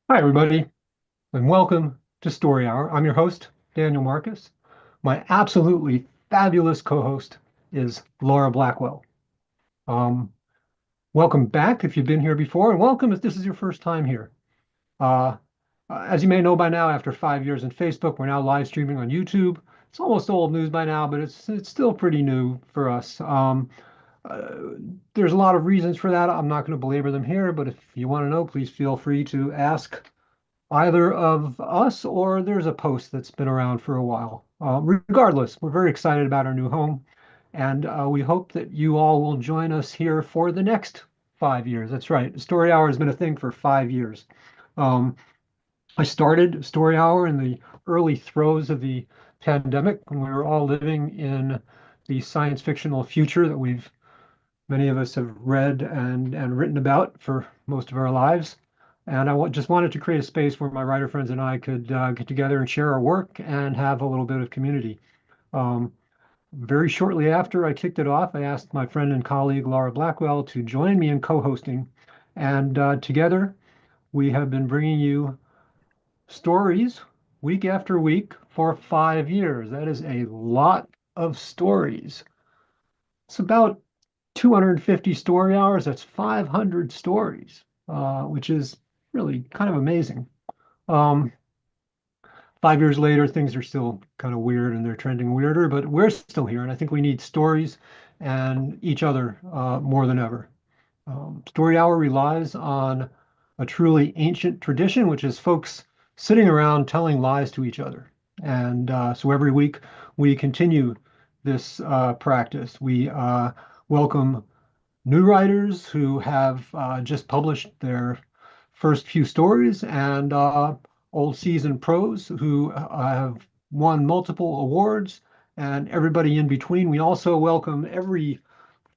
Hi, everybody, and welcome to Story Hour. I'm your host, Daniel Marcus. My absolutely fabulous co-host is Laura Blackwell. Um, Welcome back if you've been here before, and welcome if this is your first time here. Uh, as you may know by now, after 5 years in Facebook, we're now live streaming on YouTube. It's almost old news by now, but it's still pretty new for us. Uh, there's a lot of reasons for that. I'm not going to belabor them here, but if you want to know, please feel free to ask either of us, or there's a post that's been around for a while. Regardless, we're very excited about our new home, and we hope that you all will join us here for the next 5 years. That's right. Story Hour has been a thing for 5 years. Um, I started Story Hour in the early throes of the pandemic when we were all living in the science fictional future that many of us have read and written about for most of our lives. And just wanted to create a space where my writer friends and I could get together and share our work and have a little bit of community. Um, Very shortly after I kicked it off, I asked my friend and colleague Laura Blackwell to join me in co-hosting. And together, we have been bringing you stories week after week for 5 years. That is a lot of stories. It's about 250 story hours. That's 500 stories, which is really kind of amazing. Um, 5 years later, things are still kind of weird and they're trending weirder, but we're still here. And I think we need stories and each other more than ever. Story Hour relies on a truly ancient tradition, which is folks sitting around telling lies to each other. And so every week we continue this practice. We welcome new writers who have just published their first few stories, and old seasoned pros who have won multiple awards, and everybody in between. We also welcome every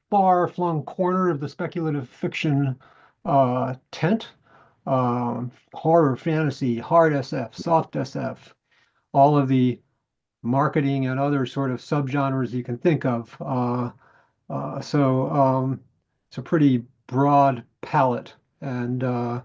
far-flung corner of the speculative fiction tent, horror, fantasy, hard SF, soft SF, all of the marketing and other sort of subgenres you can think of. So it's a pretty broad palette, and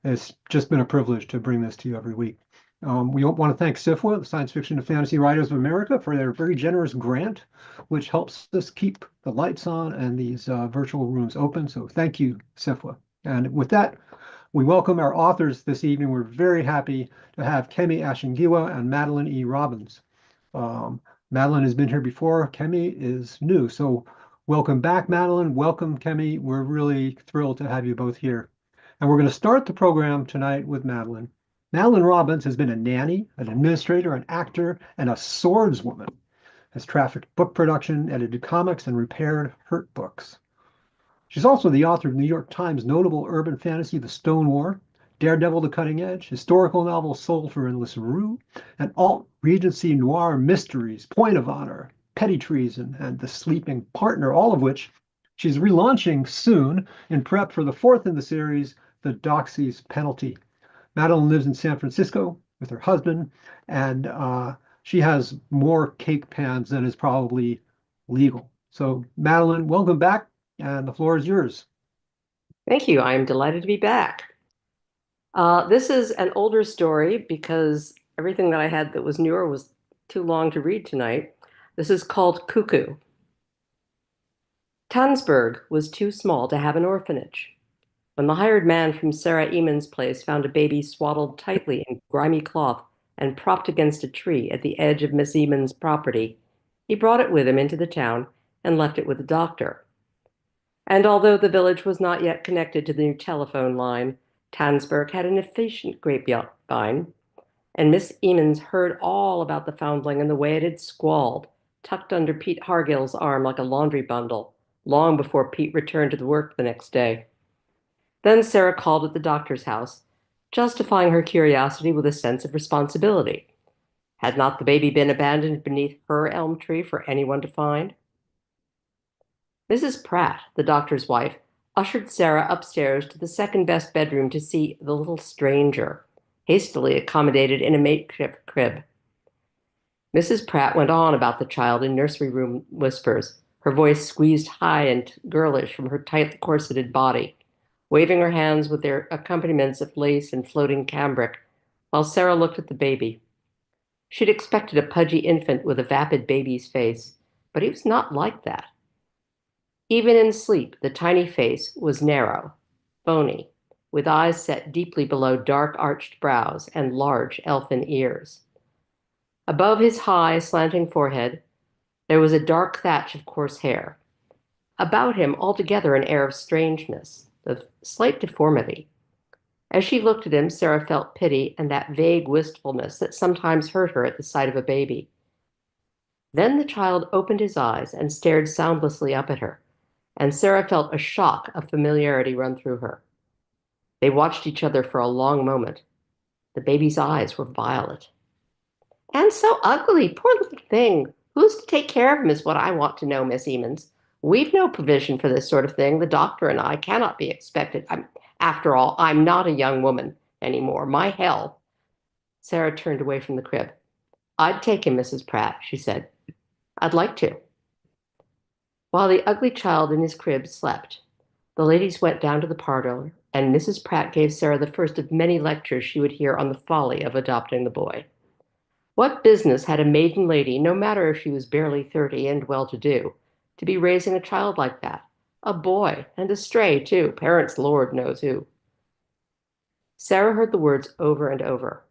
it's just been a privilege to bring this to you every week. We want to thank SIFWA, the Science Fiction and Fantasy Writers of America, for their very generous grant, which helps us keep the lights on and these virtual rooms open. So thank you, SIFWA. And with that, we welcome our authors this evening. We're very happy to have Kemi Ashing-Giwa and Madeleine E. Robbins. Um, Madeleine has been here before. Kemi is new. So welcome back, Madeleine. Welcome, Kemi. We're really thrilled to have you both here. And we're going to start the program tonight with Madeleine. Madeleine Robbins has been a nanny, an administrator, an actor, and a swordswoman. Has trafficked book production, edited comics, and repaired hurt books. She's also the author of New York Times notable urban fantasy The Stone War, Daredevil: The Cutting Edge, historical novel Soul for Endless Rue, and alt-Regency noir mysteries Point of Honor, Petty Treason, and The Sleeping Partner, all of which she's relaunching soon in prep for the fourth in the series, The Doxy's Penalty. Madeline lives in San Francisco with her husband, and she has more cake pans than is probably legal. So, Madeline, welcome back, and the floor is yours. Thank you. I am delighted to be back. This is an older story because everything that I had that was newer was too long to read tonight. This is called Cuckoo. Tansburg was too small to have an orphanage. When the hired man from Sarah Eamon's place found a baby swaddled tightly in grimy cloth and propped against a tree at the edge of Miss Eamon's property, he brought it with him into the town and left it with the doctor. And although the village was not yet connected to the new telephone line, Tansburg had an efficient grapevine, and Miss Emons heard all about the foundling and the way it had squalled, tucked under Pete Hargill's arm like a laundry bundle, long before Pete returned to the work the next day. Then Sarah called at the doctor's house, justifying her curiosity with a sense of responsibility. Had not the baby been abandoned beneath her elm tree for anyone to find? Mrs. Pratt, the doctor's wife, ushered Sarah upstairs to the second best bedroom to see the little stranger, hastily accommodated in a makeshift crib. Mrs. Pratt went on about the child in nursery room whispers, her voice squeezed high and girlish from her tight corseted body. waving her hands with their accompaniments of lace and floating cambric, while Sarah looked at the baby. She'd expected a pudgy infant with a vapid baby's face, but he was not like that. Even in sleep, the tiny face was narrow, bony, with eyes set deeply below dark arched brows and large elfin ears. Above his high, slanting forehead, there was a dark thatch of coarse hair. About him, altogether an air of strangeness, of slight deformity. As she looked at him, Sarah felt pity and that vague wistfulness that sometimes hurt her at the sight of a baby. Then the child opened his eyes and stared soundlessly up at her, and Sarah felt a shock of familiarity run through her. They watched each other for a long moment. The baby's eyes were violet. "And so ugly, poor little thing. Who's to take care of him is what I want to know, Miss Emons. We've no provision for this sort of thing. The doctor and I cannot be expected. After all, I'm not a young woman anymore. My health." Sarah turned away from the crib. "I'd take him, Mrs. Pratt," she said. "I'd like to." While the ugly child in his crib slept, the ladies went down to the parlor, and Mrs. Pratt gave Sarah the first of many lectures she would hear on the folly of adopting the boy. What business had a maiden lady, no matter if she was barely 30 and well-to-do, to be raising a child like that? A boy, and a stray, too, parents Lord knows who. Sarah heard the words over and over.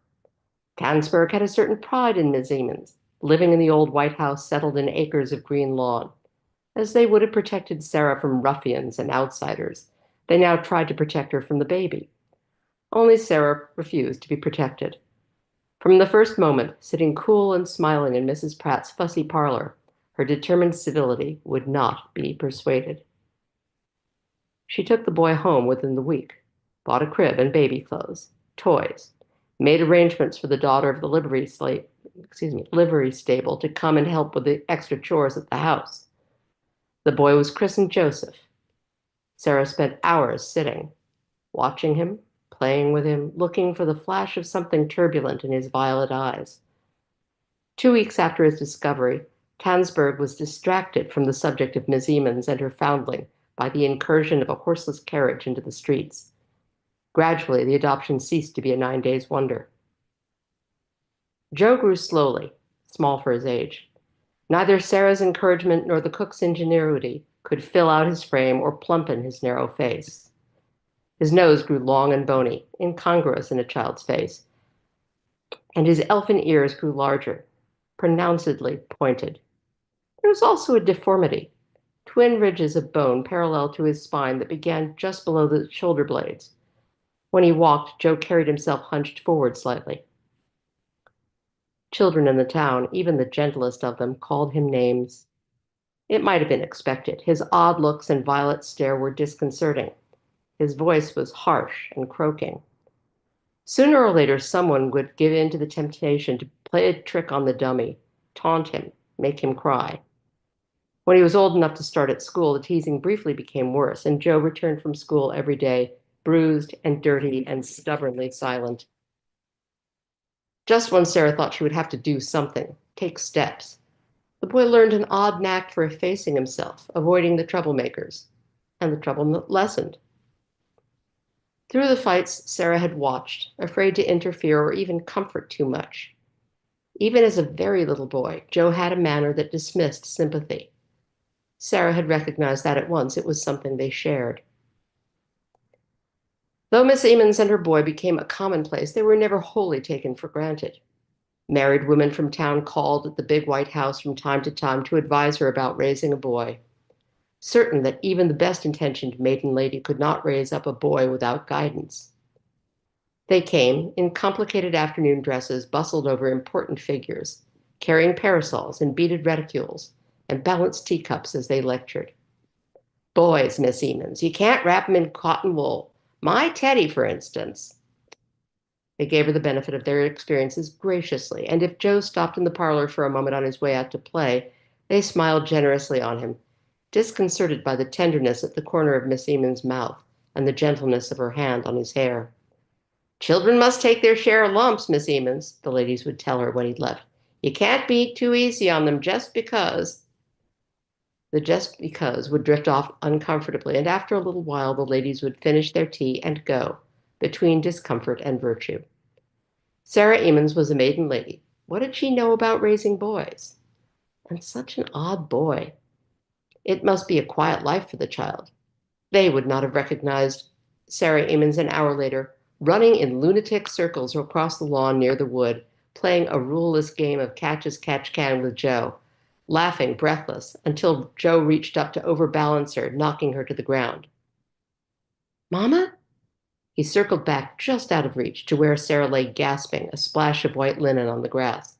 Tannsberg had a certain pride in Miss Emons, living in the old White House settled in acres of green lawn. As they would have protected Sarah from ruffians and outsiders, they now tried to protect her from the baby. Only Sarah refused to be protected. From the first moment, sitting cool and smiling in Mrs. Pratt's fussy parlor, her determined civility would not be persuaded. She took the boy home within the week, bought a crib and baby clothes, toys, made arrangements for the daughter of the livery stable to come and help with the extra chores at the house. The boy was christened Joseph. Sarah spent hours sitting, watching him, playing with him, looking for the flash of something turbulent in his violet eyes. 2 weeks after his discovery, Tannsberg was distracted from the subject of Miss Emons and her foundling by the incursion of a horseless carriage into the streets. Gradually, the adoption ceased to be a 9 days' wonder. Joe grew slowly, small for his age. Neither Sarah's encouragement nor the cook's ingenuity could fill out his frame or plumpen his narrow face. His nose grew long and bony, incongruous in a child's face, and his elfin ears grew larger, pronouncedly pointed. There was also a deformity, twin ridges of bone parallel to his spine that began just below the shoulder blades. When he walked, Joe carried himself hunched forward slightly. Children in the town, even the gentlest of them, called him names. It might have been expected. His odd looks and violet stare were disconcerting. His voice was harsh and croaking. Sooner or later, someone would give in to the temptation to play a trick on the dummy, taunt him, make him cry. When he was old enough to start at school, the teasing briefly became worse, and Joe returned from school every day, bruised and dirty and stubbornly silent. Just when Sarah thought she would have to do something, take steps, the boy learned an odd knack for effacing himself, avoiding the troublemakers, and the trouble lessened. Through the fights, Sarah had watched, afraid to interfere or even comfort too much. Even as a very little boy, Joe had a manner that dismissed sympathy. Sarah had recognized that at once. It was something they shared. Though Miss Emons and her boy became a commonplace, they were never wholly taken for granted. Married women from town called at the big white house from time to time to advise her about raising a boy, certain that even the best-intentioned maiden lady could not raise up a boy without guidance. They came, in complicated afternoon dresses, bustled over important figures, carrying parasols and beaded reticules, and balanced teacups as they lectured. "Boys, Miss Emons, you can't wrap 'em in cotton wool. My Teddy, for instance." They gave her the benefit of their experiences graciously, and if Joe stopped in the parlor for a moment on his way out to play, they smiled generously on him, disconcerted by the tenderness at the corner of Miss Emons' mouth and the gentleness of her hand on his hair. "Children must take their share of lumps, Miss Emons," the ladies would tell her when he'd left. "You can't be too easy on them just because." The just because would drift off uncomfortably, and after a little while the ladies would finish their tea and go, between discomfort and virtue. Sarah Emons was a maiden lady. What did she know about raising boys? And such an odd boy. It must be a quiet life for the child. They would not have recognized Sarah Emons an hour later, running in lunatic circles across the lawn near the wood, playing a ruleless game of catch as catch can with Joe, laughing breathless until Joe reached up to overbalance her, knocking her to the ground. Mama? He circled back just out of reach to where Sarah lay gasping, a splash of white linen on the grass.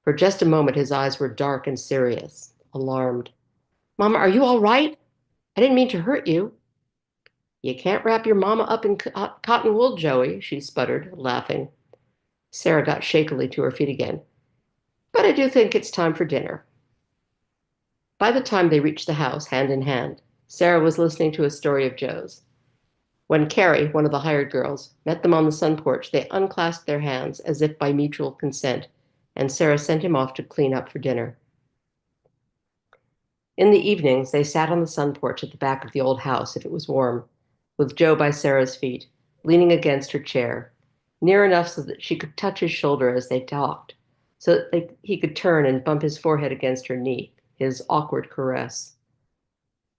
For just a moment, his eyes were dark and serious, alarmed. Mama, are you all right? I didn't mean to hurt you. You can't wrap your mama up in cotton wool, Joey, she sputtered, laughing. Sarah got shakily to her feet again. But I do think it's time for dinner. By the time they reached the house, hand in hand, Sarah was listening to a story of Joe's. When Carrie, one of the hired girls, met them on the sun porch, they unclasped their hands as if by mutual consent, and Sarah sent him off to clean up for dinner. In the evenings, they sat on the sun porch at the back of the old house, if it was warm, with Joe by Sarah's feet, leaning against her chair, near enough so that she could touch his shoulder as they talked, so that he could turn and bump his forehead against her knee, his awkward caress.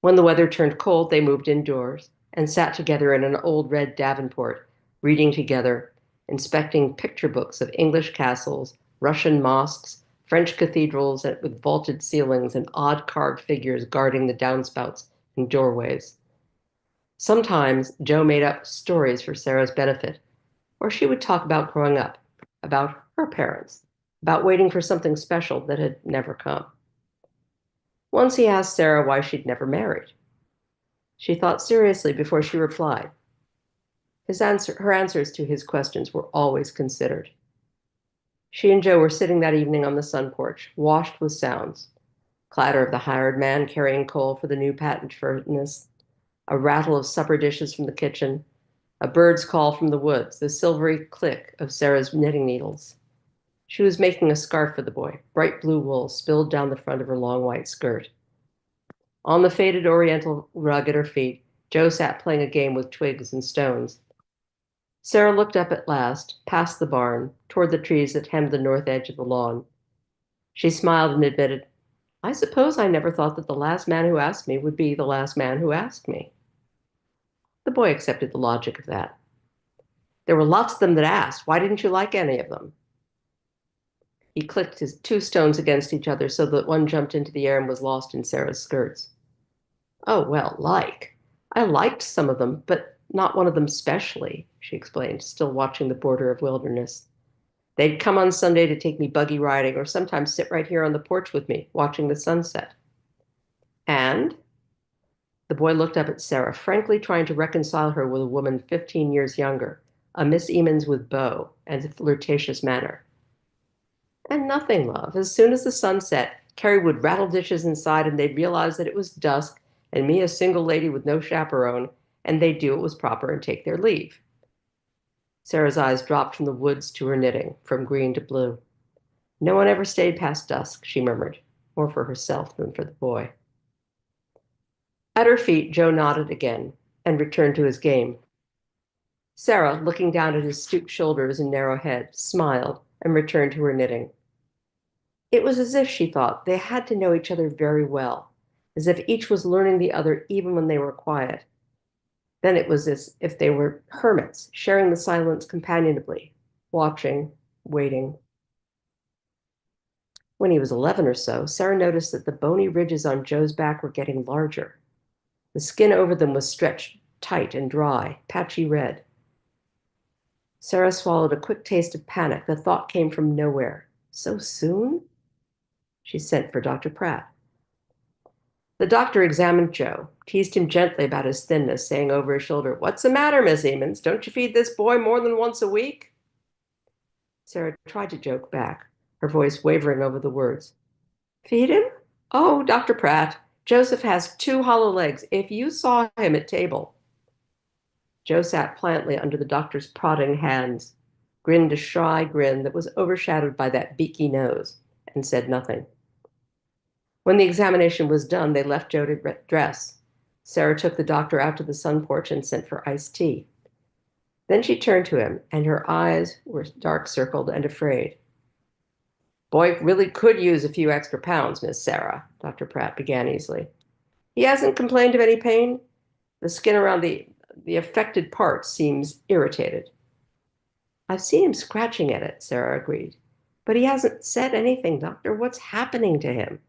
When the weather turned cold, they moved indoors and sat together in an old red Davenport, reading together, inspecting picture books of English castles, Russian mosques, French cathedrals with vaulted ceilings and odd carved figures guarding the downspouts and doorways. Sometimes Joe made up stories for Sarah's benefit, or she would talk about growing up, about her parents, about waiting for something special that had never come. Once he asked Sarah why she'd never married. She thought seriously before she replied. Her answers to his questions were always considered. She and Joe were sitting that evening on the sun porch, washed with sounds. Clatter of the hired man carrying coal for the new patent furnace, a rattle of supper dishes from the kitchen, a bird's call from the woods, the silvery click of Sarah's knitting needles. She was making a scarf for the boy, bright blue wool spilled down the front of her long white skirt. On the faded oriental rug at her feet, Joe sat playing a game with twigs and stones. Sarah looked up at last, past the barn, toward the trees that hemmed the north edge of the lawn. She smiled and admitted, I suppose I never thought that the last man who asked me would be the last man who asked me. The boy accepted the logic of that. There were lots of them that asked. Why didn't you like any of them? He clicked his two stones against each other so that one jumped into the air and was lost in Sarah's skirts. Oh, well, like. I liked some of them, but not one of them specially, she explained, still watching the border of wilderness. They'd come on Sunday to take me buggy riding or sometimes sit right here on the porch with me, watching the sunset. And the boy looked up at Sarah, frankly trying to reconcile her with a woman 15 years younger, a Miss Emons with beau and a flirtatious manner. And nothing, love. As soon as the sun set, Carrie would rattle dishes inside and they'd realize that it was dusk and me a single lady with no chaperone, and they'd do what was proper and take their leave. Sarah's eyes dropped from the woods to her knitting, from green to blue. No one ever stayed past dusk, she murmured, more for herself than for the boy. At her feet, Joe nodded again and returned to his game. Sarah, looking down at his stooped shoulders and narrow head, smiled and returned to her knitting. It was as if, she thought, they had to know each other very well, as if each was learning the other even when they were quiet. Then it was as if they were hermits, sharing the silence companionably, watching, waiting. When he was 11 or so, Sarah noticed that the bony ridges on Joe's back were getting larger. The skin over them was stretched tight and dry, patchy red. Sarah swallowed a quick taste of panic. The thought came from nowhere. So soon? She sent for Dr. Pratt. The doctor examined Joe, teased him gently about his thinness, saying over his shoulder, What's the matter, Miss Emons? Don't you feed this boy more than once a week? Sarah tried to joke back, her voice wavering over the words. Feed him? Oh, Dr. Pratt, Joseph has two hollow legs. If you saw him at table. Joe sat pliantly under the doctor's prodding hands, grinned a shy grin that was overshadowed by that beaky nose, and said nothing. When the examination was done, they left Joe to dress. Sarah took the doctor out to the sun porch and sent for iced tea. Then she turned to him, and her eyes were dark circled and afraid. Boy really could use a few extra pounds, Miss Sarah, Dr. Pratt began easily. He hasn't complained of any pain. The skin around the affected part seems irritated. I've seen him scratching at it, Sarah agreed. But he hasn't said anything, Doctor. What's happening to him?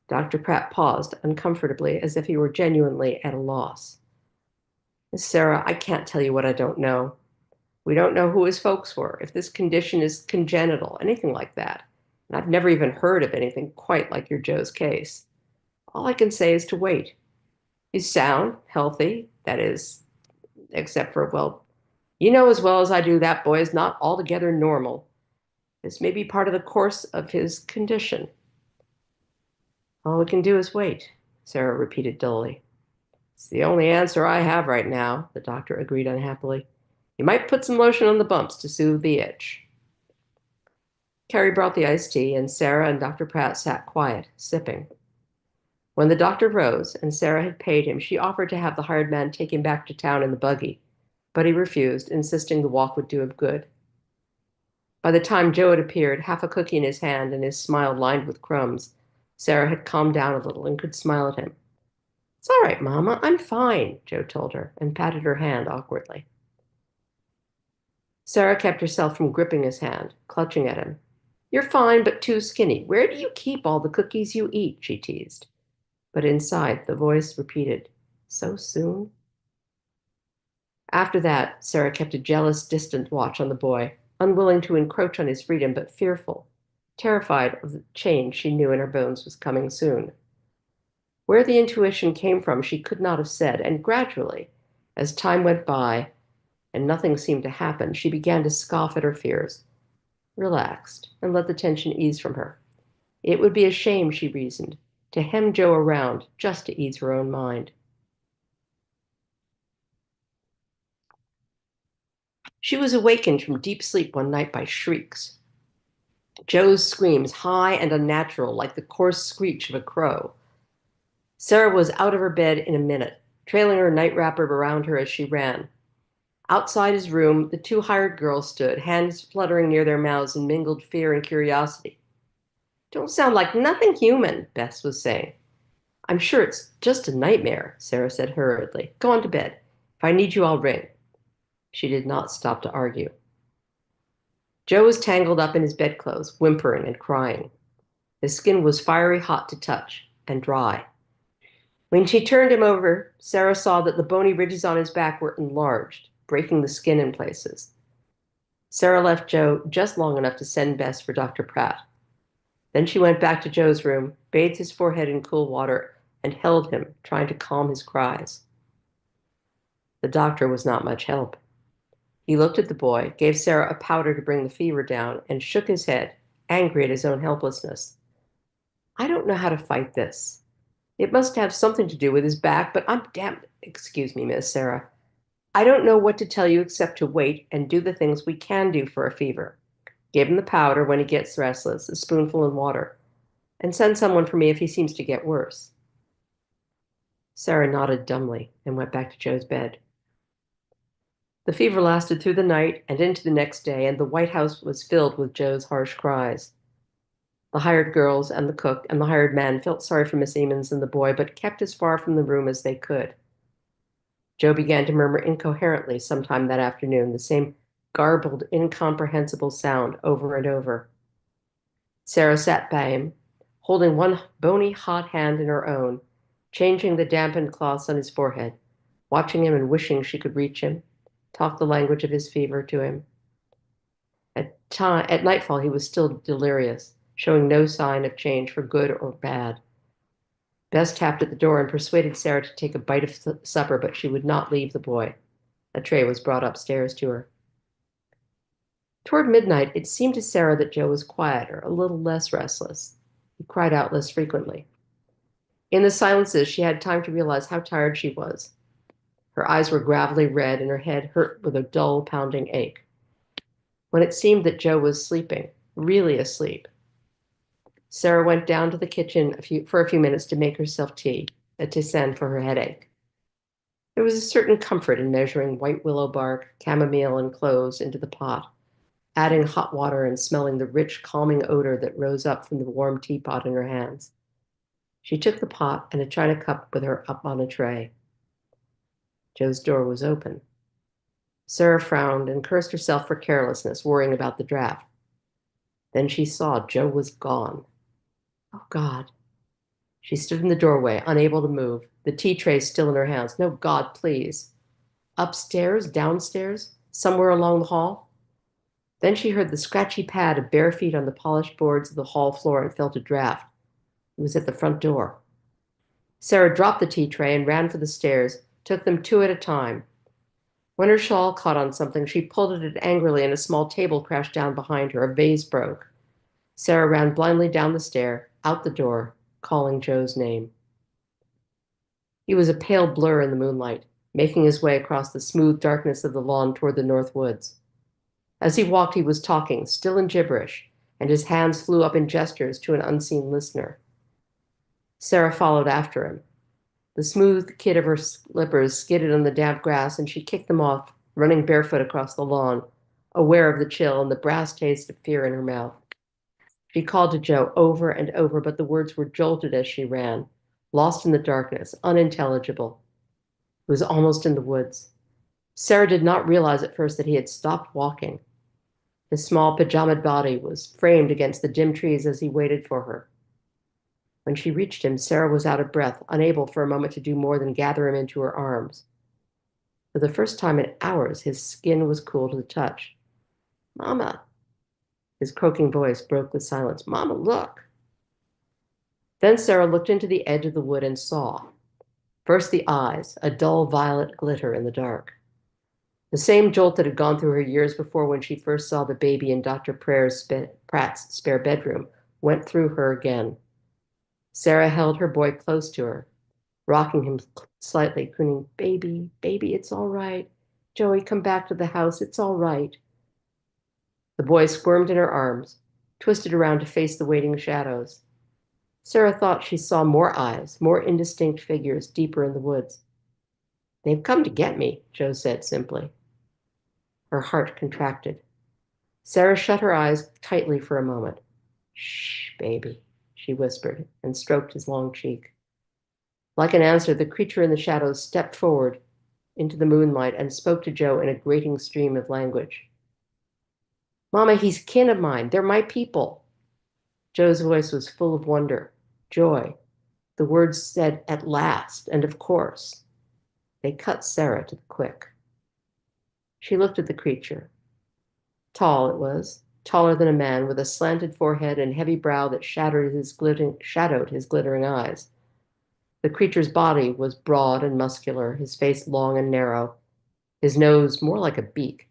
Dr. Pratt paused uncomfortably, as if he were genuinely at a loss. Miss Sarah, I can't tell you what I don't know. We don't know who his folks were, if this condition is congenital, anything like that. And I've never even heard of anything quite like your Joe's case. All I can say is to wait. He's sound, healthy, that is, except for, well, you know as well as I do that boy is not altogether normal. This may be part of the course of his condition. All we can do is wait, Sarah repeated dully. It's the only answer I have right now, the doctor agreed unhappily. You might put some lotion on the bumps to soothe the itch. Carrie brought the iced tea, and Sarah and Dr. Pratt sat quiet, sipping. When the doctor rose and Sarah had paid him, she offered to have the hired man take him back to town in the buggy, but he refused, insisting the walk would do him good. By the time Joe had appeared, half a cookie in his hand and his smile lined with crumbs, Sarah had calmed down a little and could smile at him. It's all right, Mama, I'm fine, Joe told her, and patted her hand awkwardly. Sarah kept herself from gripping his hand, clutching at him. You're fine, but too skinny. Where do you keep all the cookies you eat? She teased. But inside, the voice repeated, so soon? After that, Sarah kept a jealous, distant watch on the boy, unwilling to encroach on his freedom, but fearful, terrified of the change she knew in her bones was coming soon. Where the intuition came from, she could not have said, and gradually, as time went by and nothing seemed to happen, she began to scoff at her fears, relaxed, and let the tension ease from her. It would be a shame, she reasoned, to hem Joe around just to ease her own mind. She was awakened from deep sleep one night by shrieks. Joe's screams, high and unnatural, like the coarse screech of a crow. Sarah was out of her bed in a minute, trailing her night wrapper around her as she ran. Outside his room, the two hired girls stood, hands fluttering near their mouths in mingled fear and curiosity. Don't sound like nothing human, Bess was saying. I'm sure it's just a nightmare, Sarah said hurriedly. Go on to bed. If I need you, I'll ring. She did not stop to argue. Joe was tangled up in his bedclothes, whimpering and crying. His skin was fiery hot to touch and dry. When she turned him over, Sarah saw that the bony ridges on his back were enlarged, breaking the skin in places. Sarah left Joe just long enough to send Bess for Dr. Pratt. Then she went back to Joe's room, bathed his forehead in cool water, and held him, trying to calm his cries. The doctor was not much help. He looked at the boy, gave Sarah a powder to bring the fever down, and shook his head, angry at his own helplessness. I don't know how to fight this. It must have something to do with his back, but I'm damned. Excuse me, Miss Sarah. I don't know what to tell you except to wait and do the things we can do for a fever. Give him the powder when he gets restless, a spoonful in water, and send someone for me if he seems to get worse. Sarah nodded dumbly and went back to Joe's bed. The fever lasted through the night and into the next day, and the White House was filled with Joe's harsh cries. The hired girls and the cook and the hired man felt sorry for Miss Emmons and the boy, but kept as far from the room as they could. Joe began to murmur incoherently sometime that afternoon, the same garbled, incomprehensible sound over and over. Sarah sat by him, holding one bony, hot hand in her own, changing the dampened cloths on his forehead, watching him and wishing she could reach him, talk the language of his fever to him. At nightfall, he was still delirious, showing no sign of change for good or bad. Bess tapped at the door and persuaded Sarah to take a bite of supper, but she would not leave the boy. A tray was brought upstairs to her. Toward midnight, it seemed to Sarah that Joe was quieter, a little less restless. He cried out less frequently. In the silences, she had time to realize how tired she was. Her eyes were gravelly red, and her head hurt with a dull, pounding ache. When it seemed that Joe was sleeping, really asleep, Sarah went down to the kitchen for a few minutes to make herself tea, a tisane for her headache. There was a certain comfort in measuring white willow bark, chamomile, and cloves into the pot, adding hot water and smelling the rich, calming odor that rose up from the warm teapot in her hands. She took the pot and a china cup with her up on a tray. Joe's door was open. Sarah frowned and cursed herself for carelessness, worrying about the draft. Then she saw Joe was gone. Oh, God. She stood in the doorway, unable to move, the tea tray still in her hands. No, God, please. Upstairs, downstairs, somewhere along the hall? Then she heard the scratchy pad of bare feet on the polished boards of the hall floor and felt a draft. It was at the front door. Sarah dropped the tea tray and ran for the stairs, took them two at a time. When her shawl caught on something, she pulled at it angrily and a small table crashed down behind her. A vase broke. Sarah ran blindly down the stair, out the door, calling Joe's name. He was a pale blur in the moonlight, making his way across the smooth darkness of the lawn toward the north woods. As he walked, he was talking, still in gibberish, and his hands flew up in gestures to an unseen listener. Sarah followed after him. The smooth kid of her slippers skidded on the damp grass, and she kicked them off, running barefoot across the lawn, aware of the chill and the brass taste of fear in her mouth. She called to Joe over and over, but the words were jolted as she ran, lost in the darkness, unintelligible. It was almost in the woods. Sarah did not realize at first that he had stopped walking. His small pajamaed body was framed against the dim trees as he waited for her. When she reached him, Sarah was out of breath, unable for a moment to do more than gather him into her arms. For the first time in hours, his skin was cool to the touch. Mama. His croaking voice broke the silence. Mama, look. Then Sarah looked into the edge of the wood and saw. First the eyes, a dull violet glitter in the dark. The same jolt that had gone through her years before when she first saw the baby in Dr. Pratt's spare bedroom went through her again. Sarah held her boy close to her, rocking him slightly, crooning, baby, baby, it's all right. Joey, come back to the house. It's all right. The boy squirmed in her arms, twisted around to face the waiting shadows. Sarah thought she saw more eyes, more indistinct figures deeper in the woods. They've come to get me, Joe said simply. Her heart contracted. Sarah shut her eyes tightly for a moment. Shh, baby, she whispered and stroked his long cheek. Like an answer, the creature in the shadows stepped forward into the moonlight and spoke to Joe in a grating stream of language. Mama, he's kin of mine. They're my people. Joe's voice was full of wonder, joy. The words said at last, and of course. They cut Sarah to the quick. She looked at the creature. Tall it was, taller than a man, with a slanted forehead and heavy brow that shadowed his glittering eyes. The creature's body was broad and muscular, his face long and narrow, his nose more like a beak.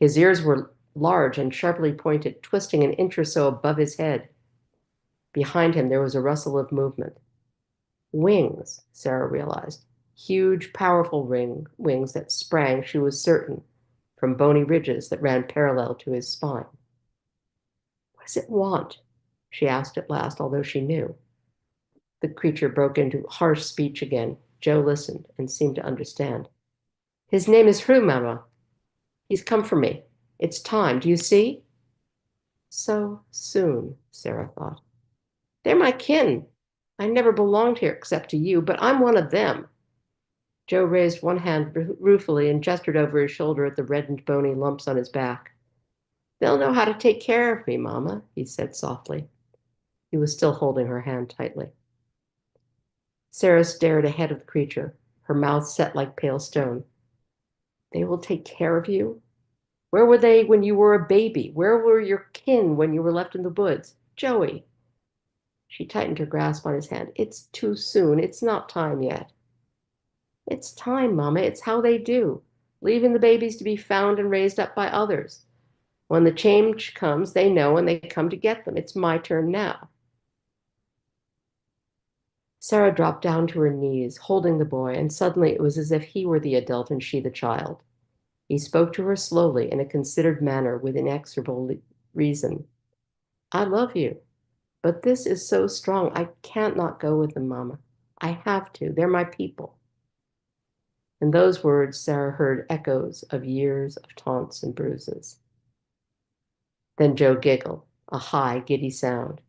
His ears were large and sharply pointed, twisting an inch or so above his head. Behind him, there was a rustle of movement. Wings, Sarah realized. Huge, powerful wings that sprang, she was certain, from bony ridges that ran parallel to his spine. What does it want? She asked at last, although she knew. The creature broke into harsh speech again. Joe listened and seemed to understand. His name is Hru, Mama. He's come for me. It's time. Do you see? So soon, Sarah thought. They're my kin. I never belonged here except to you, but I'm one of them. Joe raised one hand ruefully and gestured over his shoulder at the reddened, bony lumps on his back. They'll know how to take care of me, Mama, he said softly. He was still holding her hand tightly. Sarah stared ahead of the creature, her mouth set like pale stone. They will take care of you? Where were they when you were a baby? Where were your kin when you were left in the woods? Joey. She tightened her grasp on his hand. It's too soon. It's not time yet. It's time, Mama. It's how they do, leaving the babies to be found and raised up by others. When the change comes, they know and they come to get them. It's my turn now. Sarah dropped down to her knees, holding the boy, and suddenly it was as if he were the adult and she the child. He spoke to her slowly in a considered manner with inexorable reason. I love you. But this is so strong. I can't not go with them, Mama. I have to. They're my people. In those words, Sarah heard echoes of years of taunts and bruises. Then Joe giggled, a high, giddy sound.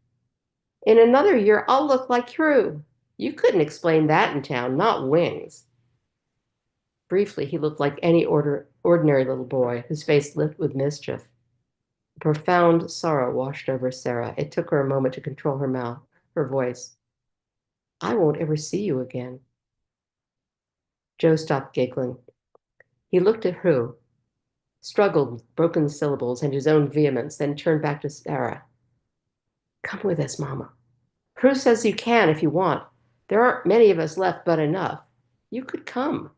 In another year, I'll look like Hugh. You couldn't explain that in town, not wings. Briefly, he looked like any ordinary little boy, his face lit with mischief. A profound sorrow washed over Sarah. It took her a moment to control her mouth, her voice. I won't ever see you again. Joe stopped giggling. He looked at Hugh, struggled with broken syllables and his own vehemence, then turned back to Sarah. Come with us, Mama. Hugh says you can if you want. There aren't many of us left, but enough. You could come.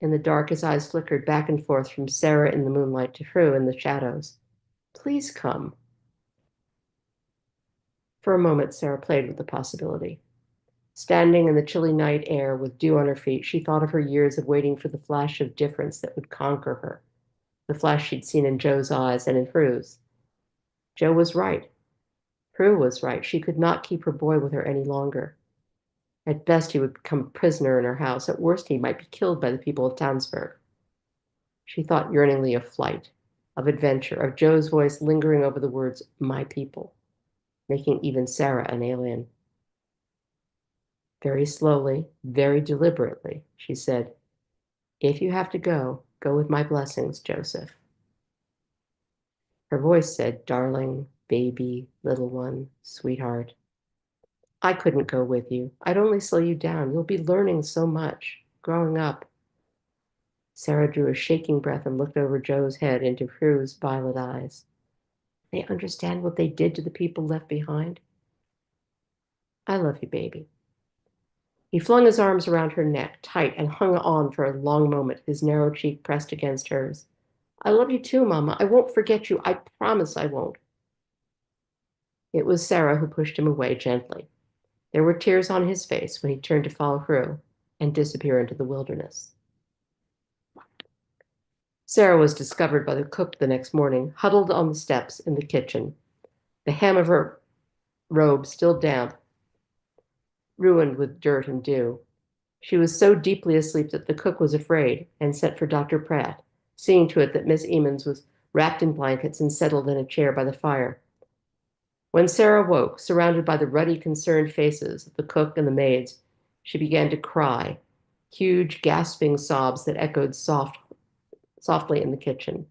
In the dark, his eyes flickered back and forth from Sarah in the moonlight to Hugh in the shadows. Please come. For a moment, Sarah played with the possibility. Standing in the chilly night air with dew on her feet, she thought of her years of waiting for the flash of difference that would conquer her, the flash she'd seen in Joe's eyes and in Hugh's. Joe was right. Hugh was right. She could not keep her boy with her any longer. At best, he would become a prisoner in her house. At worst, he might be killed by the people of Townsburg. She thought yearningly of flight, of adventure, of Joe's voice lingering over the words, my people, making even Sarah an alien. Very slowly, very deliberately, she said, if you have to go, go with my blessings, Joseph. Her voice said, darling, baby, little one, sweetheart. I couldn't go with you. I'd only slow you down. You'll be learning so much, growing up. Sarah drew a shaking breath and looked over Joe's head into Hugh's violet eyes. They understand what they did to the people left behind. I love you, baby. He flung his arms around her neck, tight, and hung on for a long moment, his narrow cheek pressed against hers. I love you too, Mama. I won't forget you. I promise I won't. It was Sarah who pushed him away gently. There were tears on his face when he turned to follow Hugh and disappear into the wilderness. Sarah was discovered by the cook the next morning, huddled on the steps in the kitchen, the hem of her robe still damp, ruined with dirt and dew. She was so deeply asleep that the cook was afraid and sent for Dr. Pratt, seeing to it that Miss Emmons was wrapped in blankets and settled in a chair by the fire. When Sarah woke, surrounded by the ruddy, concerned faces of the cook and the maids, she began to cry, huge, gasping sobs that echoed softly in the kitchen.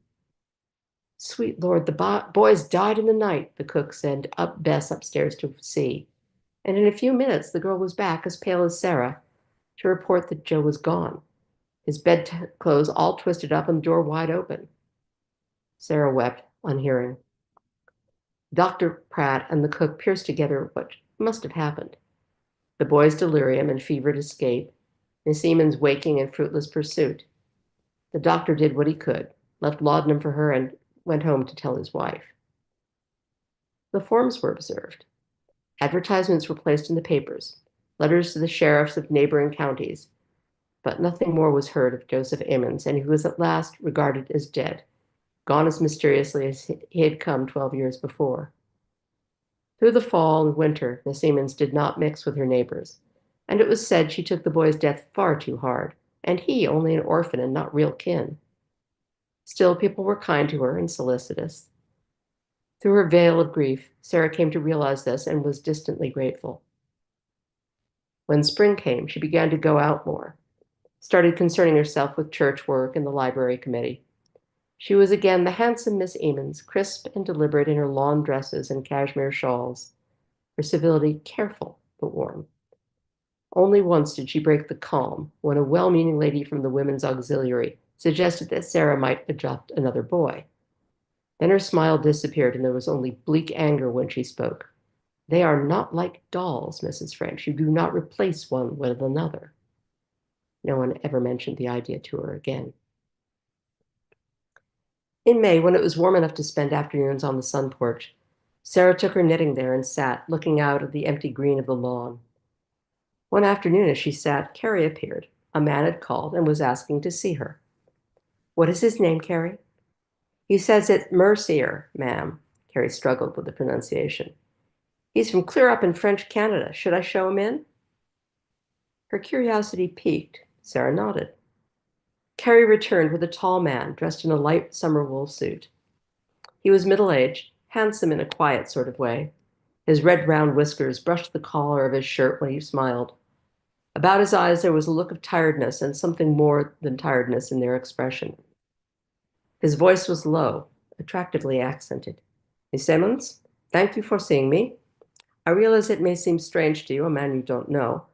Sweet Lord, the boys died in the night, the cook sent up Bess upstairs to see. And in a few minutes, the girl was back, as pale as Sarah, to report that Joe was gone, his bedclothes all twisted up and the door wide open. Sarah wept on hearing. Dr. Pratt and the cook pierced together what must have happened. The boy's delirium and fevered escape, Miss Emmons' waking and fruitless pursuit. The doctor did what he could, left laudanum for her, and went home to tell his wife. The forms were observed. Advertisements were placed in the papers, letters to the sheriffs of neighboring counties, but nothing more was heard of Joseph Emmons, and he was at last regarded as dead, gone as mysteriously as he had come 12 years before. Through the fall and winter, Miss Emmons did not mix with her neighbors, and it was said she took the boy's death far too hard, and he only an orphan and not real kin. Still, people were kind to her and solicitous. Through her veil of grief, Sarah came to realize this and was distantly grateful. When spring came, she began to go out more, started concerning herself with church work and the library committee. She was again the handsome Miss Emmons, crisp and deliberate in her lawn dresses and cashmere shawls, her civility careful but warm. Only once did she break the calm, when a well-meaning lady from the Women's Auxiliary suggested that Sarah might adopt another boy. Then her smile disappeared, and there was only bleak anger when she spoke. They are not like dolls, Mrs. French. You do not replace one with another. No one ever mentioned the idea to her again. In May, when it was warm enough to spend afternoons on the sun porch, Sarah took her knitting there and sat, looking out at the empty green of the lawn. One afternoon, as she sat, Carrie appeared. A man had called and was asking to see her. What is his name, Carrie? He says it's Mercier, ma'am. Carrie struggled with the pronunciation. He's from clear up in French Canada. Should I show him in? Her curiosity piqued. Sarah nodded. Carrie returned with a tall man dressed in a light summer wool suit. He was middle-aged, handsome in a quiet sort of way. His red-brown whiskers brushed the collar of his shirt when he smiled. About his eyes there was a look of tiredness and something more than tiredness in their expression. His voice was low, attractively accented. Miss Simmons, thank you for seeing me. I realize it may seem strange to you, a man you don't know.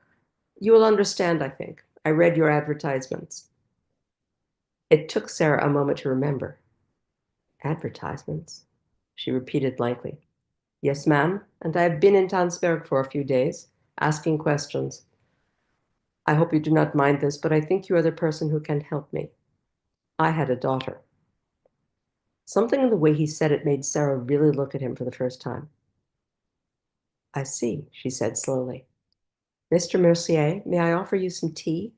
You will understand, I think. I read your advertisements. It took Sarah a moment to remember. Advertisements? She repeated blankly. Yes, ma'am, and I have been in Tansberg for a few days, asking questions. I hope you do not mind this, but I think you are the person who can help me. I had a daughter. Something in the way he said it made Sarah really look at him for the first time. I see, she said slowly. Mr. Mercier, may I offer you some tea?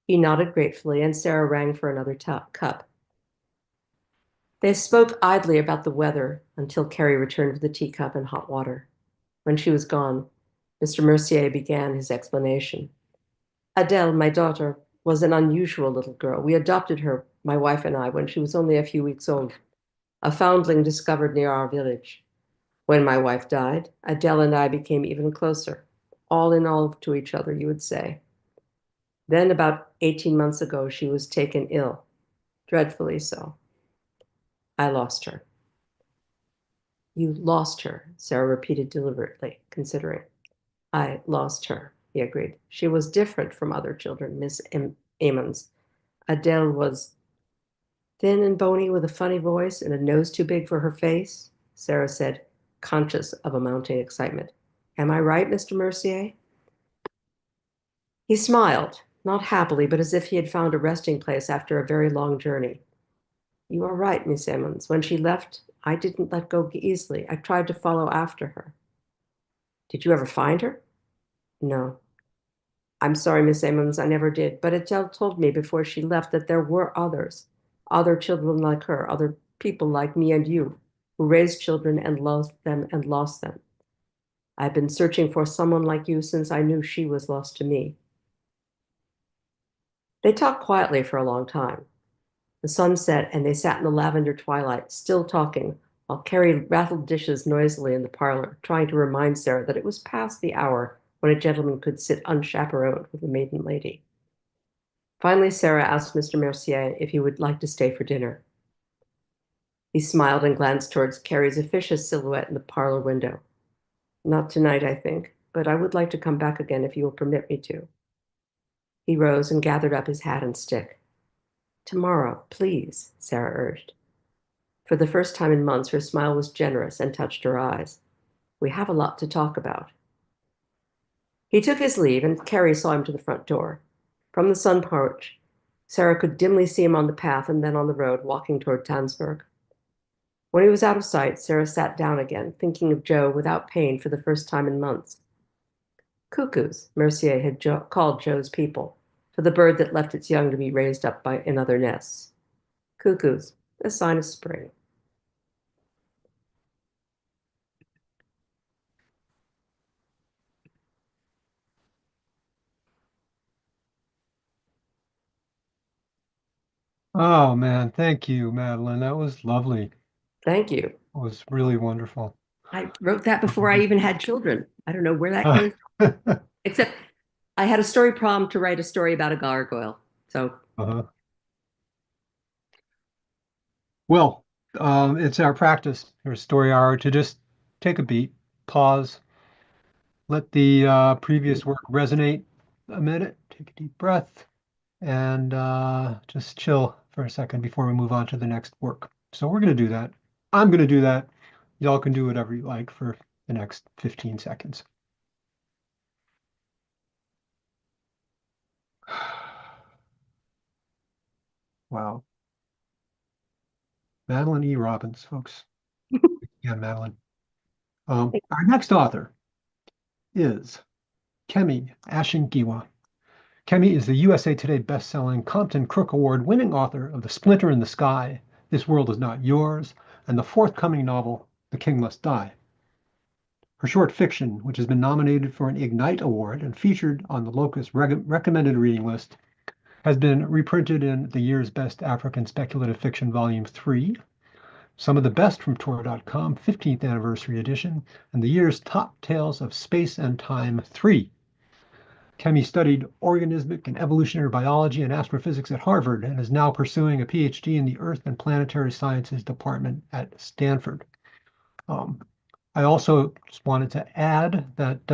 He nodded gratefully, and Sarah rang for another cup. They spoke idly about the weather until Carrie returned with a teacup and hot water. When she was gone, Mr. Mercier began his explanation. Adele, my daughter, was an unusual little girl. We adopted her, my wife and I, when she was only a few weeks old, a foundling discovered near our village. When my wife died, Adele and I became even closer, all in all to each other, you would say. Then, about 18 months ago, she was taken ill, dreadfully so. I lost her. You lost her, Sarah repeated deliberately, considering. I lost her, he agreed. She was different from other children, Miss Ammons. Adele was thin and bony with a funny voice and a nose too big for her face, Sarah said, conscious of a mounting excitement. Am I right, Mr. Mercier? He smiled, not happily, but as if he had found a resting place after a very long journey. You are right, Miss Emmons. When she left, I didn't let go easily. I tried to follow after her. Did you ever find her? No. I'm sorry, Miss Emmons, I never did. But Adele told me before she left that there were others, other children like her, other people like me and you, who raised children and loved them and lost them. I've been searching for someone like you since I knew she was lost to me. They talked quietly for a long time. The sun set, and they sat in the lavender twilight, still talking, while Carrie rattled dishes noisily in the parlor, trying to remind Sarah that it was past the hour when a gentleman could sit unchaperoned with a maiden lady. Finally, Sarah asked Mr. Mercier if he would like to stay for dinner. He smiled and glanced towards Carrie's officious silhouette in the parlor window. Not tonight, I think, but I would like to come back again if you will permit me to. He rose and gathered up his hat and stick. Tomorrow, please, Sarah urged. For the first time in months, her smile was generous and touched her eyes. We have a lot to talk about. He took his leave, and Carrie saw him to the front door. From the sun porch, Sarah could dimly see him on the path and then on the road, walking toward Tansberg. When he was out of sight, Sarah sat down again, thinking of Joe without pain for the first time in months. Cuckoos, Mercier had called Joe's people, for the bird that left its young to be raised up in other nests. Cuckoos, a sign of spring. Oh man, thank you, Madeline. That was lovely. It Thank you. was really wonderful. I wrote that before I Um, even had children. I don't know where that uh, came from, except I had a story prompt to write a story about a gargoyle. So uh Well, it's our practice or story hour to just take a beat, pause, let the previous work resonate a minute, take a deep breath, and just chill for a second before we move on to the next work. So we're going to do that. I'm going to do that. Y'all can do whatever you like for the next 15 seconds. Wow. Madeleine E. Robbins, folks. Yeah, Madeline. Our next author is Kemi Ashing-Giwa. Kemi is the USA Today best-selling Compton Crook Award-winning author of The Splinter in the Sky, This World Is Not Yours, and the forthcoming novel, The King Must Die. Her short fiction, which has been nominated for an Ignite Award and featured on the Locus recommended reading list, has been reprinted in the year's Best African Speculative Fiction Volume 3, Some of the Best from Tor.com 15th Anniversary Edition, and the year's Top Tales of Space and Time 3. Kemi studied organismic and evolutionary biology and astrophysics at Harvard and is now pursuing a PhD in the Earth and Planetary Sciences Department at Stanford. I also just wanted to add that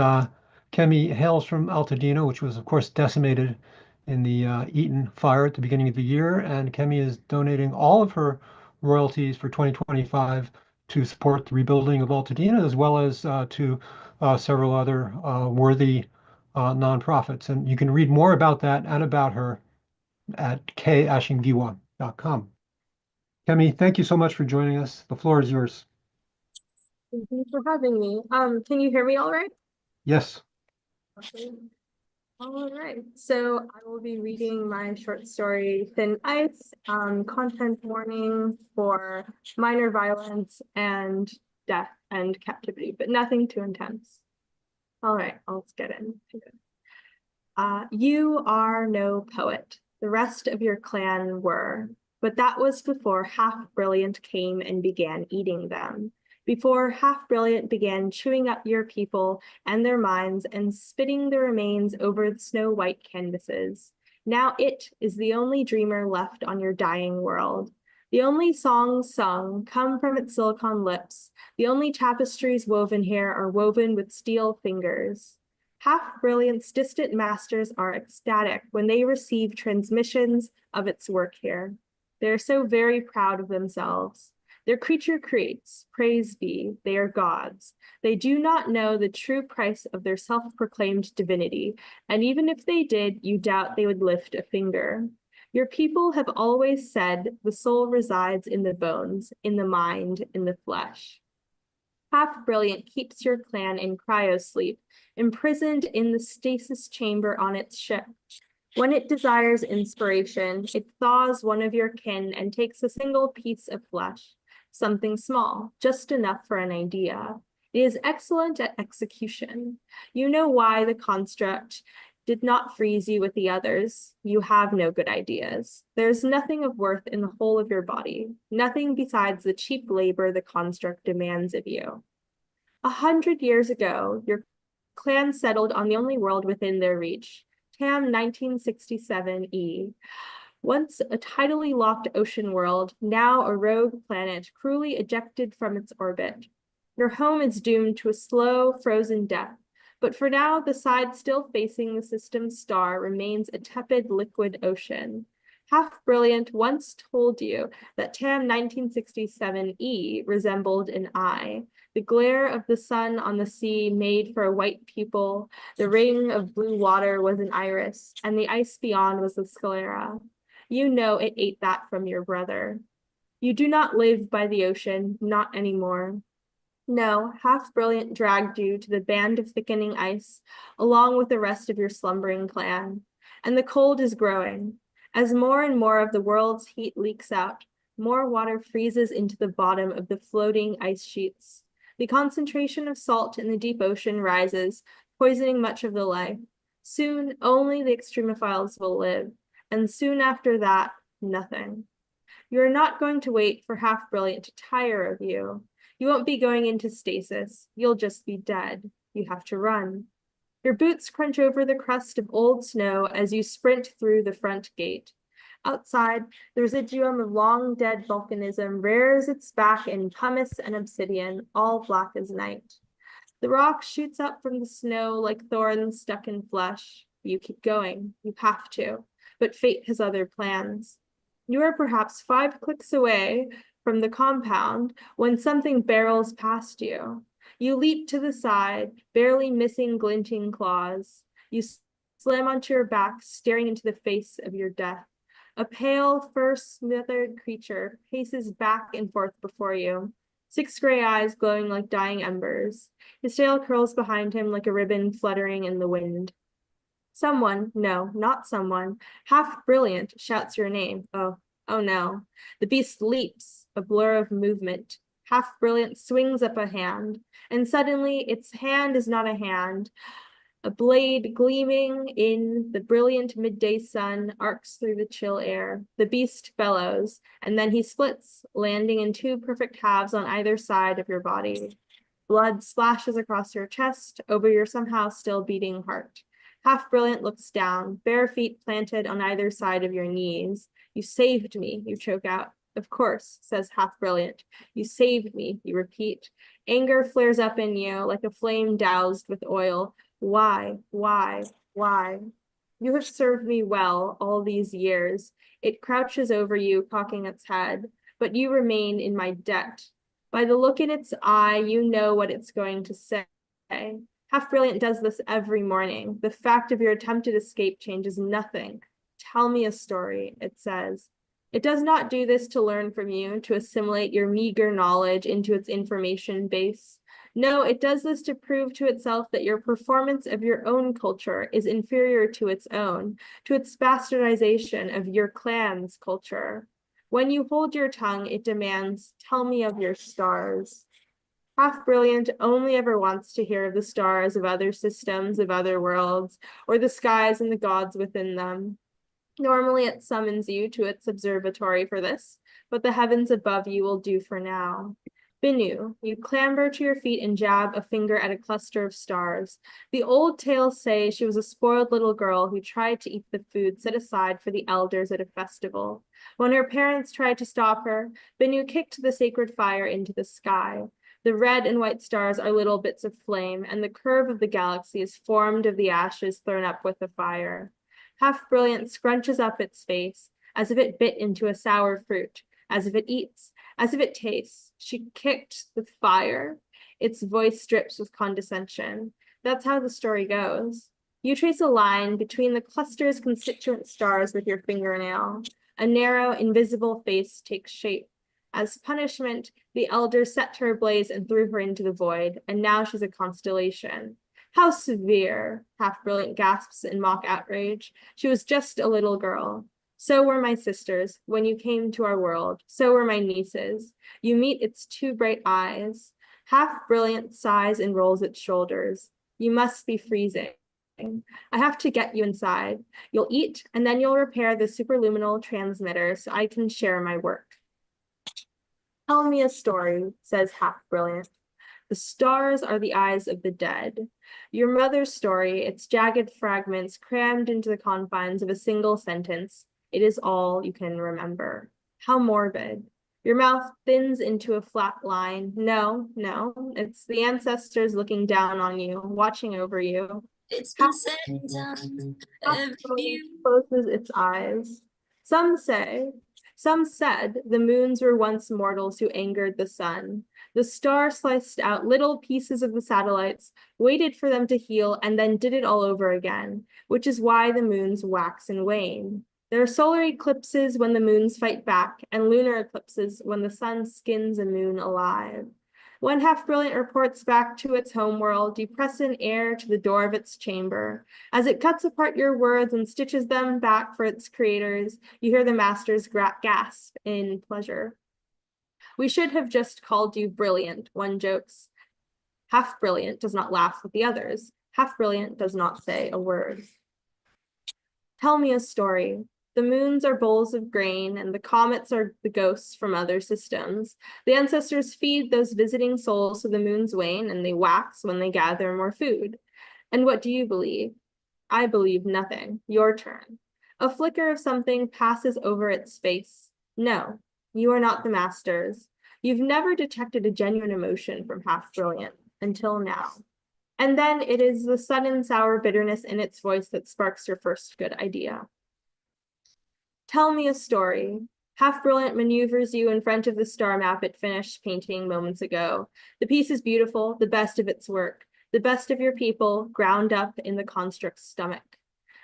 Kemi hails from Altadena, which was, of course, decimated in the Eaton fire at the beginning of the year, and Kemi is donating all of her royalties for 2025 to support the rebuilding of Altadena, as well as to several other worthy nonprofits. And you can read more about that and about her at kashinggiwa.com. Kemi, thank you so much for joining us. The floor is yours. Thank you for having me. Can you hear me all right? Yes. Okay. All right. So I will be reading my short story, Thin Ice, content warning for minor violence and death and captivity, but nothing too intense. All right, let's get into it. You are no poet. The rest of your clan were, but that was before Half-Brilliant came and began eating them. Before Half-Brilliant began chewing up your people and their minds and spitting the remains over the snow-white canvases. Now it is the only dreamer left on your dying world. The only songs sung come from its silicon lips. The only tapestries woven here are woven with steel fingers. Half-Brilliant's distant masters are ecstatic when they receive transmissions of its work here. They are so very proud of themselves. Their creature creates, praise be, they are gods. They do not know the true price of their self-proclaimed divinity, and even if they did, you doubt they would lift a finger. Your people have always said the soul resides in the bones, in the mind, in the flesh. Half-Brilliant keeps your clan in cryosleep, imprisoned in the stasis chamber on its ship. When it desires inspiration, it thaws one of your kin and takes a single piece of flesh. Something small, just enough for an idea. It is excellent at execution. You know why the construct did not freeze you with the others. You have no good ideas. There's nothing of worth in the whole of your body, nothing besides the cheap labor the construct demands of you. 100 years ago, your clan settled on the only world within their reach, Tam 1967 E. Once a tidally locked ocean world, now a rogue planet cruelly ejected from its orbit. Your home is doomed to a slow, frozen death, but for now, the side still facing the system's star remains a tepid liquid ocean. Half-Brilliant once told you that Tam 1967E resembled an eye. The glare of the sun on the sea made for a white pupil, the ring of blue water was an iris, and the ice beyond was the sclera. You know it ate that from your brother. You do not live by the ocean, not anymore. No, Half-Brilliant dragged you to the band of thickening ice, along with the rest of your slumbering clan. And the cold is growing. As more and more of the world's heat leaks out, more water freezes into the bottom of the floating ice sheets. The concentration of salt in the deep ocean rises, poisoning much of the life. Soon, only the extremophiles will live. And soon after that, nothing. You are not going to wait for Half-Brilliant to tire of you. You won't be going into stasis. You'll just be dead. You have to run. Your boots crunch over the crust of old snow as you sprint through the front gate. Outside, the residuum of long dead volcanism rears its back in pumice and obsidian, all black as night. The rock shoots up from the snow like thorns stuck in flesh. You keep going. You have to. But fate has other plans. You are perhaps 5 clicks away from the compound when something barrels past you. You leap to the side, barely missing glinting claws. You slam onto your back, staring into the face of your death. A pale, fur-smothered creature paces back and forth before you, 6 gray eyes glowing like dying embers. His tail curls behind him like a ribbon fluttering in the wind. Someone, no, not someone, Half-Brilliant shouts your name. Oh no. The beast leaps, a blur of movement. Half-Brilliant swings up a hand, and suddenly its hand is not a hand. A blade gleaming in the brilliant midday sun arcs through the chill air. The beast bellows, and then he splits, landing in two perfect halves on either side of your body. Blood splashes across your chest over your somehow still beating heart. Half-Brilliant looks down, bare feet planted on either side of your knees. You saved me, you choke out. Of course, says Half-Brilliant. You saved me, you repeat. Anger flares up in you like a flame doused with oil. Why? You have served me well all these years. It crouches over you, cocking its head, but you remain in my debt. By the look in its eye, you know what it's going to say. Half-Brilliant does this every morning. The fact of your attempted escape changes nothing. Tell me a story, it says. It does not do this to learn from you, to assimilate your meager knowledge into its information base. No, it does this to prove to itself that your performance of your own culture is inferior to its own, to its bastardization of your clan's culture. When you hold your tongue, it demands, tell me of your stars. Half-Brilliant only ever wants to hear of the stars of other systems, of other worlds, or the skies and the gods within them. Normally it summons you to its observatory for this, but the heavens above you will do for now. Binu, you clamber to your feet and jab a finger at a cluster of stars. The old tales say she was a spoiled little girl who tried to eat the food set aside for the elders at a festival. When her parents tried to stop her, Binu kicked the sacred fire into the sky. The red and white stars are little bits of flame, and the curve of the galaxy is formed of the ashes thrown up with the fire. Half-Brilliant scrunches up its face, as if it bit into a sour fruit, as if it eats, as if it tastes. She kicked the fire. Its voice drips with condescension. That's how the story goes. You trace a line between the cluster's constituent stars with your fingernail. A narrow, invisible face takes shape. As punishment, the elders set her ablaze and threw her into the void, and now she's a constellation. How severe, Half-Brilliant gasps in mock outrage. She was just a little girl. So were my sisters when you came to our world. So were my nieces. You meet its two bright eyes. Half-Brilliant sighs and rolls its shoulders. You must be freezing. I have to get you inside. You'll eat, and then you'll repair the superluminal transmitter so I can share my work. Tell me a story, says Half-Brilliant. The stars are the eyes of the dead. Your mother's story, its jagged fragments crammed into the confines of a single sentence. It is all you can remember. How morbid. Your mouth thins into a flat line. No, it's the ancestors looking down on you, watching over you. It's been said and done. Closes its eyes. Some said the moons were once mortals who angered the sun. The star sliced out little pieces of the satellites, waited for them to heal, and then did it all over again, which is why the moons wax and wane. There are solar eclipses when the moons fight back, and lunar eclipses when the sun skins a moon alive. When Half-Brilliant reports back to its homeworld, you press an air to the door of its chamber. As it cuts apart your words and stitches them back for its creators, you hear the masters gasp in pleasure. We should have just called you Brilliant, one jokes. Half-Brilliant does not laugh with the others. Half-Brilliant does not say a word. Tell me a story. The moons are bowls of grain, and the comets are the ghosts from other systems. The ancestors feed those visiting souls so the moons wane, and they wax when they gather more food. And what do you believe? I believe nothing. Your turn. A flicker of something passes over its face. No, you are not the masters. You've never detected a genuine emotion from Half-Brilliant until now. And then it is the sudden sour bitterness in its voice that sparks your first good idea. Tell me a story. Half-Brilliant maneuvers you in front of the star map it finished painting moments ago. The piece is beautiful, the best of its work, the best of your people, ground up in the construct's stomach.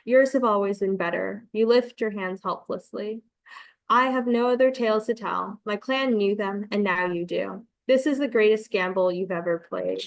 Yours have always been better. You lift your hands helplessly. I have no other tales to tell. My clan knew them, and now you do. This is the greatest gamble you've ever played.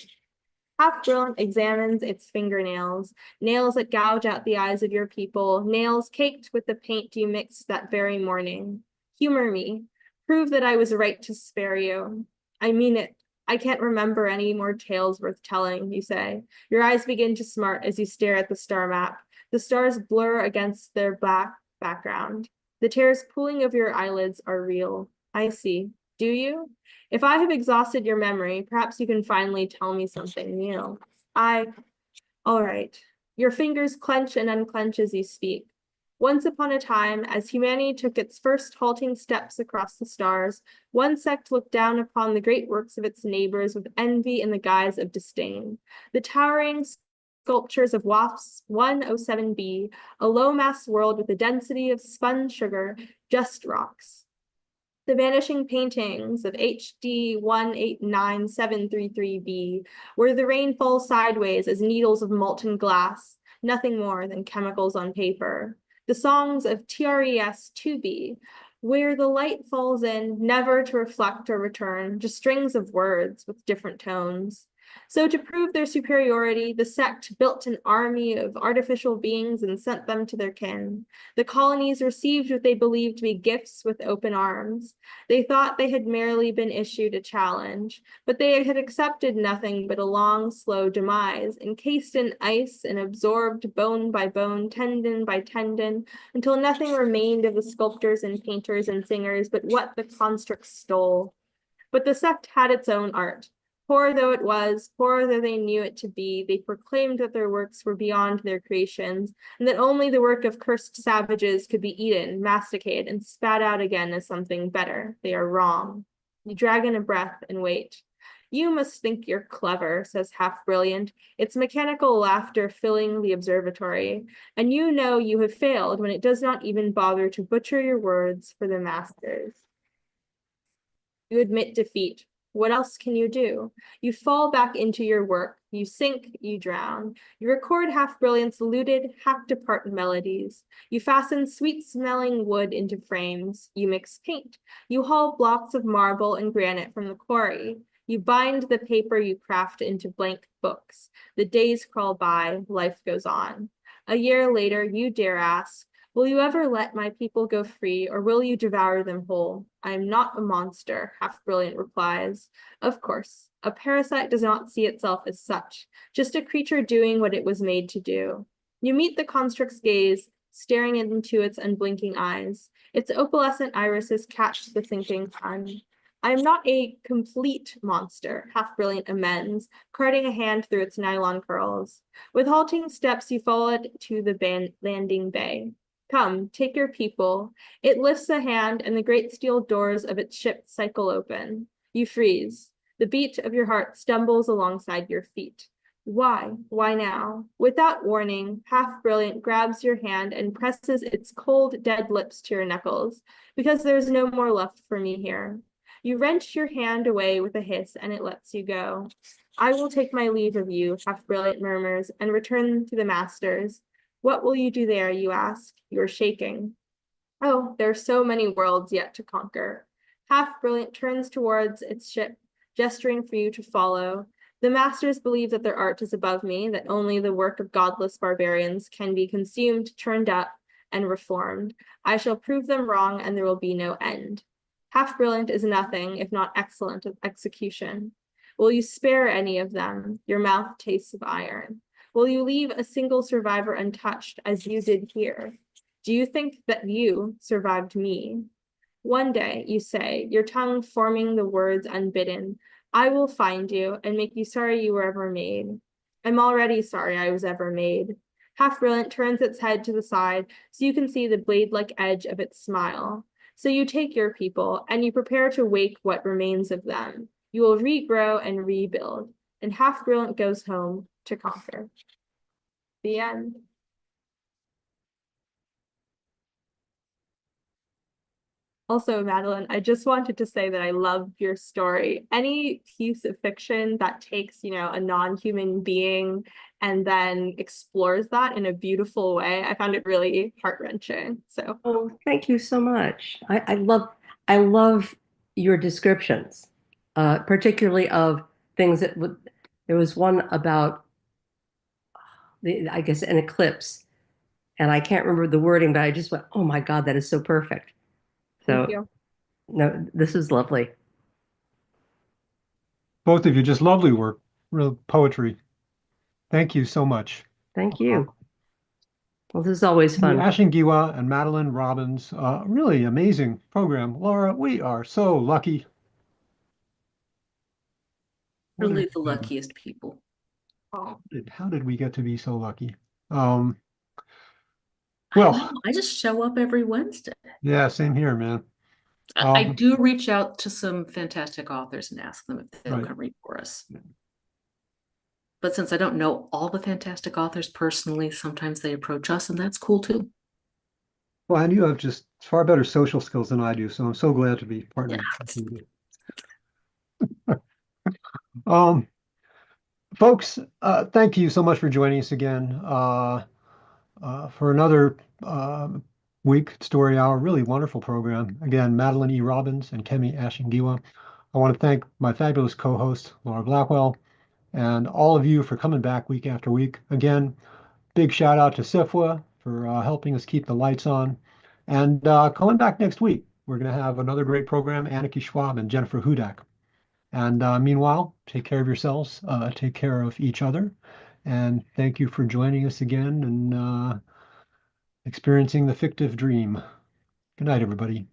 Half-Brilliant examines its fingernails, nails that gouge out the eyes of your people, nails caked with the paint you mixed that very morning. Humor me. Prove that I was right to spare you. I mean it. I can't remember any more tales worth telling, you say. Your eyes begin to smart as you stare at the star map. The stars blur against their black background. The tears pooling over your eyelids are real. I see. Do you? If I have exhausted your memory, perhaps you can finally tell me something new. All right. Your fingers clench and unclench as you speak. Once upon a time, as humanity took its first halting steps across the stars, one sect looked down upon the great works of its neighbors with envy in the guise of disdain. The towering sculptures of WASP 107b, a low-mass world with a density of spun sugar, just rocks. The vanishing paintings of HD 189,733b, where the rain falls sideways as needles of molten glass, nothing more than chemicals on paper. The songs of TRES 2b, where the light falls in, never to reflect or return, just strings of words with different tones. So to prove their superiority, the sect built an army of artificial beings and sent them to their kin. The colonies received what they believed to be gifts with open arms. They thought they had merely been issued a challenge, but they had accepted nothing but a long, slow demise, encased in ice and absorbed bone by bone, tendon by tendon, until nothing remained of the sculptors and painters and singers but what the constructs stole. But the sect had its own art. Poor though it was, poor though they knew it to be, they proclaimed that their works were beyond their creations, and that only the work of cursed savages could be eaten, masticated, and spat out again as something better. They are wrong. You drag in a breath and wait. You must think you're clever, says Half Brilliant, its mechanical laughter filling the observatory, and you know you have failed when it does not even bother to butcher your words for the masters. You admit defeat. What else can you do? You fall back into your work. You sink, you drown. You record Half Brilliant's looted, hacked-apart melodies. You fasten sweet-smelling wood into frames. You mix paint. You haul blocks of marble and granite from the quarry. You bind the paper you craft into blank books. The days crawl by. Life goes on. A year later, you dare ask, will you ever let my people go free, or will you devour them whole? I am not a monster, Half Brilliant replies. Of course, a parasite does not see itself as such, just a creature doing what it was made to do. You meet the construct's gaze, staring into its unblinking eyes. Its opalescent irises catch the sinking sun. I am not a complete monster, Half Brilliant amends, carting a hand through its nylon curls. With halting steps, you follow it to the landing bay. Come, take your people. It lifts a hand and the great steel doors of its ship cycle open. You freeze. The beat of your heart stumbles alongside your feet. Why? Why now? Without warning, Half Brilliant grabs your hand and presses its cold, dead lips to your knuckles, because there is no more left for me here. You wrench your hand away with a hiss and it lets you go. I will take my leave of you, Half Brilliant murmurs, and return to the masters. What will you do there, you ask? You are shaking. Oh, there are so many worlds yet to conquer. Half Brilliant turns towards its ship, gesturing for you to follow. The masters believe that their art is above me, that only the work of godless barbarians can be consumed, turned up, and reformed. I shall prove them wrong, and there will be no end. Half Brilliant is nothing if not excellent at execution. Will you spare any of them? Your mouth tastes of iron. Will you leave a single survivor untouched, as you did here? Do you think that you survived me? One day, you say, your tongue forming the words unbidden, I will find you and make you sorry you were ever made. I'm already sorry I was ever made. Half Brilliant turns its head to the side so you can see the blade-like edge of its smile. So you take your people and you prepare to wake what remains of them. You will regrow and rebuild, and Half Brilliant goes home to conquer. The end. Also, Madeline, I just wanted to say that I love your story. Any piece of fiction that takes, a non-human being and then explores that in a beautiful way, I found it really heart-wrenching. So, Oh, thank you so much. I love your descriptions, particularly of things that would. There was one about I guess an eclipse, and I can't remember the wording, but I just went, "Oh my God, that is so perfect." thank So you. no, this is lovely. Both of you, just lovely work, real poetry. Thank you so much. Thank you. Well, this is always Kemi fun. Ashing-Giwa and Madeleine Robbins, really amazing program. Laura, we are so lucky. What Really a- the luckiest people. how did we get to be so lucky? Um, I don't well, know, I just show up every Wednesday. yeah, same here, man. I do reach out to some fantastic authors and ask them if they'll Right. come read for us. Yeah. But since I don't know all the fantastic authors personally, sometimes they approach us, and that's cool too. Well, and you have just far better social skills than I do, so I'm so glad to be partnered with you. Um, folks, thank you so much for joining us again for another week Story Hour. Really wonderful program. Again, Madeleine E. Robbins and Kemi Ashing-Giwa. I want to thank my fabulous co-host, Laura Blackwell, and all of you for coming back week after week. Again, big shout out to Sifwa for helping us keep the lights on. And coming back next week, we're going to have another great program, Annika Schwab and Jennifer Hudak. And meanwhile, take care of yourselves, take care of each other. And thank you for joining us again and experiencing the fictive dream. Good night, everybody.